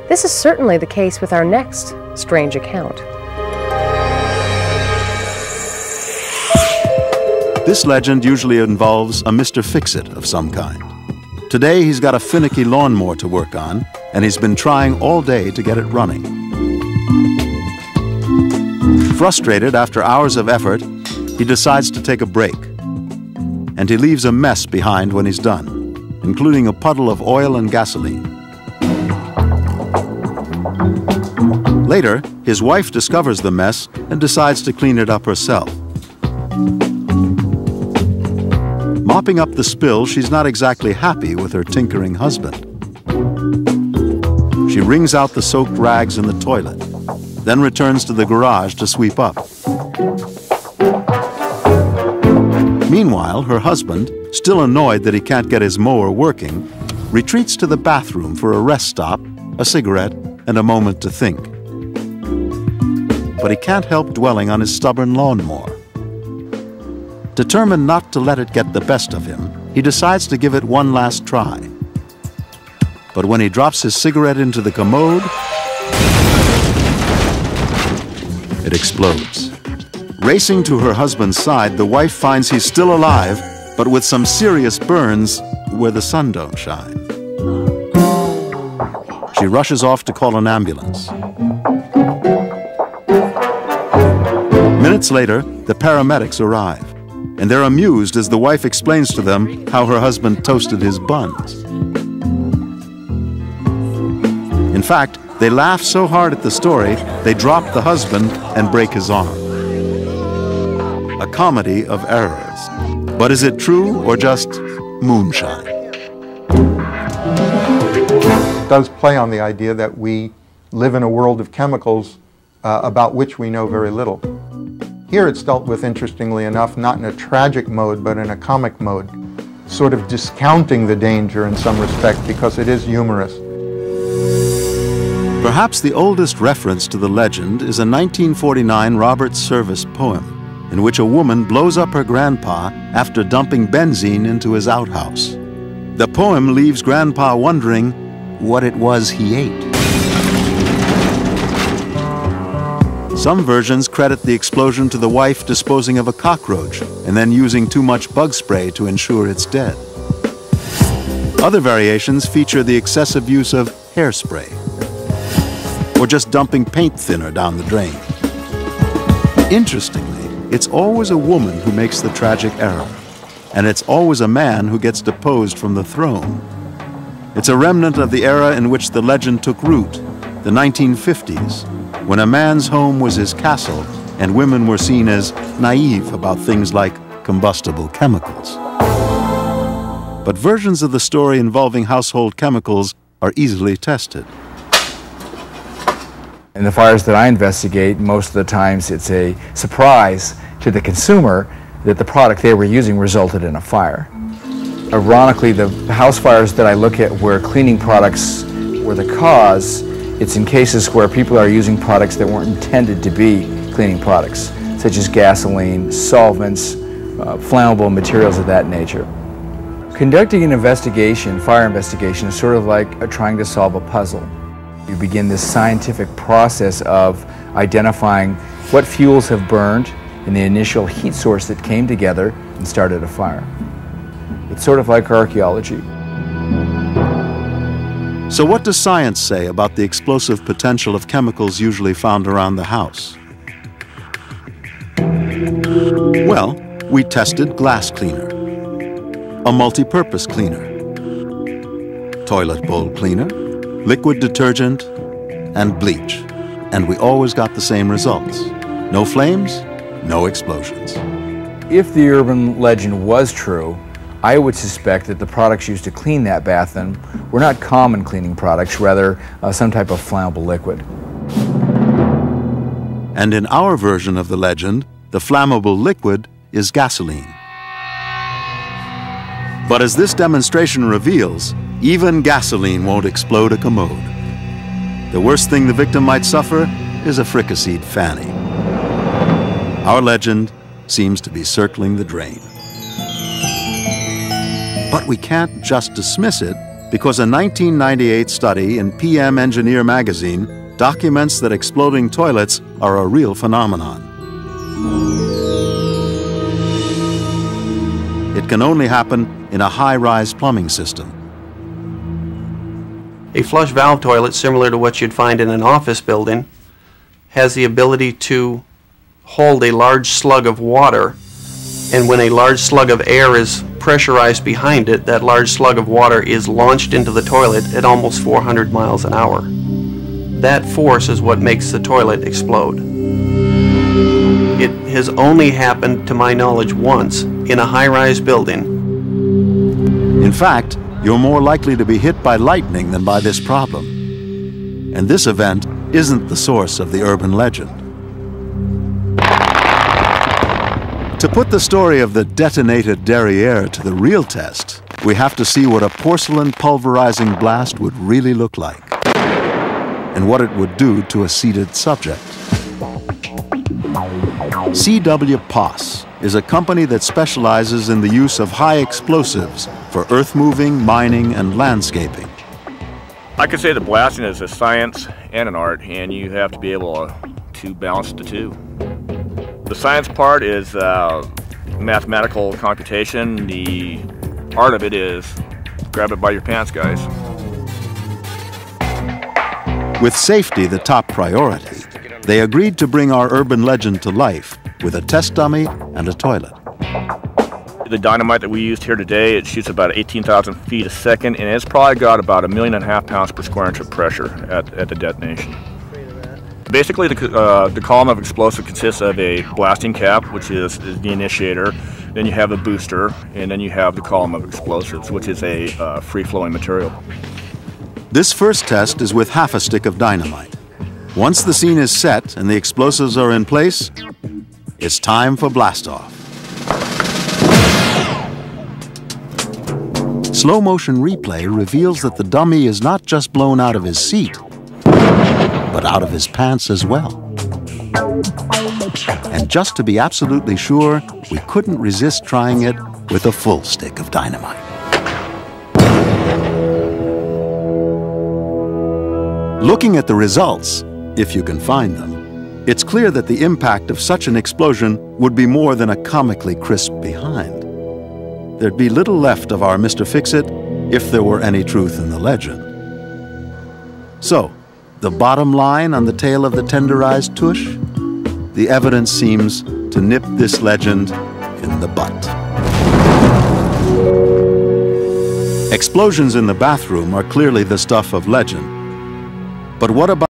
This is certainly the case with our next strange account. This legend usually involves a Mr. Fix-It of some kind. Today he's got a finicky lawnmower to work on, and he's been trying all day to get it running. Frustrated after hours of effort, he decides to take a break. And he leaves a mess behind when he's done, including a puddle of oil and gasoline. Later, his wife discovers the mess and decides to clean it up herself. Mopping up the spill, she's not exactly happy with her tinkering husband. She wrings out the soaked rags in the toilet, then returns to the garage to sweep up. Meanwhile, her husband, still annoyed that he can't get his mower working, retreats to the bathroom for a rest stop, a cigarette, and a moment to think. But he can't help dwelling on his stubborn lawnmower. Determined not to let it get the best of him, he decides to give it one last try. But when he drops his cigarette into the commode, it explodes. Racing to her husband's side, the wife finds he's still alive, but with some serious burns where the sun don't shine. She rushes off to call an ambulance. Minutes later, the paramedics arrive, and they're amused as the wife explains to them how her husband toasted his buns. In fact, they laugh so hard at the story, they drop the husband and break his arm. A comedy of errors. But is it true or just moonshine? It does play on the idea that we live in a world of chemicals about which we know very little. Here it's dealt with, interestingly enough, not in a tragic mode, but in a comic mode, sort of discounting the danger in some respect because it is humorous. Perhaps the oldest reference to the legend is a 1949 Robert Service poem in which a woman blows up her grandpa after dumping benzene into his outhouse. The poem leaves Grandpa wondering what it was he ate. Some versions credit the explosion to the wife disposing of a cockroach and then using too much bug spray to ensure it's dead. Other variations feature the excessive use of hairspray or just dumping paint thinner down the drain. Interestingly, it's always a woman who makes the tragic error, and it's always a man who gets deposed from the throne. It's a remnant of the era in which the legend took root, the 1950s, when a man's home was his castle and women were seen as naive about things like combustible chemicals. But versions of the story involving household chemicals are easily tested. In the fires that I investigate, most of the times it's a surprise to the consumer that the product they were using resulted in a fire. Ironically, the house fires that I look at where cleaning products were the cause, it's in cases where people are using products that weren't intended to be cleaning products, such as gasoline, solvents, flammable materials of that nature. Conducting an investigation, fire investigation, is sort of like trying to solve a puzzle. You begin this scientific process of identifying what fuels have burned in the initial heat source that came together and started a fire. It's sort of like archaeology. So what does science say about the explosive potential of chemicals usually found around the house? Well, we tested glass cleaner, a multi-purpose cleaner, toilet bowl cleaner, liquid detergent, and bleach. And we always got the same results. No flames, no explosions. If the urban legend was true, I would suspect that the products used to clean that bath then were not common cleaning products, rather some type of flammable liquid. And in our version of the legend, the flammable liquid is gasoline. But as this demonstration reveals, even gasoline won't explode a commode. The worst thing the victim might suffer is a fricasseed fanny. Our legend seems to be circling the drain. But we can't just dismiss it because a 1998 study in PM Engineer magazine documents that exploding toilets are a real phenomenon. It can only happen in a high-rise plumbing system. A flush valve toilet, similar to what you'd find in an office building, has the ability to hold a large slug of water, and when a large slug of air is pressurized behind it, that large slug of water is launched into the toilet at almost 400 miles an hour. That force is what makes the toilet explode. It has only happened, to my knowledge, once in a high-rise building. In fact, you're more likely to be hit by lightning than by this problem. And this event isn't the source of the urban legend. To put the story of the detonated derriere to the real test, we have to see what a porcelain pulverizing blast would really look like, and what it would do to a seated subject. C.W. Poss is a company that specializes in the use of high explosives for earth-moving, mining, and landscaping. I could say that blasting is a science and an art, and you have to be able to balance the two. The science part is mathematical computation. The art of it is grab it by your pants, guys. With safety the top priority, they agreed to bring our urban legend to life with a test dummy and a toilet. The dynamite that we used here today, it shoots about 18,000 feet a second, and it's probably got about 1.5 million pounds per square inch of pressure at the detonation. Basically, the column of explosive consists of a blasting cap, which is the initiator, then you have the booster, and then you have the column of explosives, which is a free-flowing material. This first test is with half a stick of dynamite. Once the scene is set and the explosives are in place, it's time for blastoff. Slow motion replay reveals that the dummy is not just blown out of his seat, but out of his pants as well. And just to be absolutely sure, we couldn't resist trying it with a full stick of dynamite. Looking at the results, if you can find them, it's clear that the impact of such an explosion would be more than a comically crisp behind. There'd be little left of our Mr. Fix-It if there were any truth in the legend. So, the bottom line on the tail of the tenderized tush? The evidence seems to nip this legend in the butt. Explosions in the bathroom are clearly the stuff of legend. But what about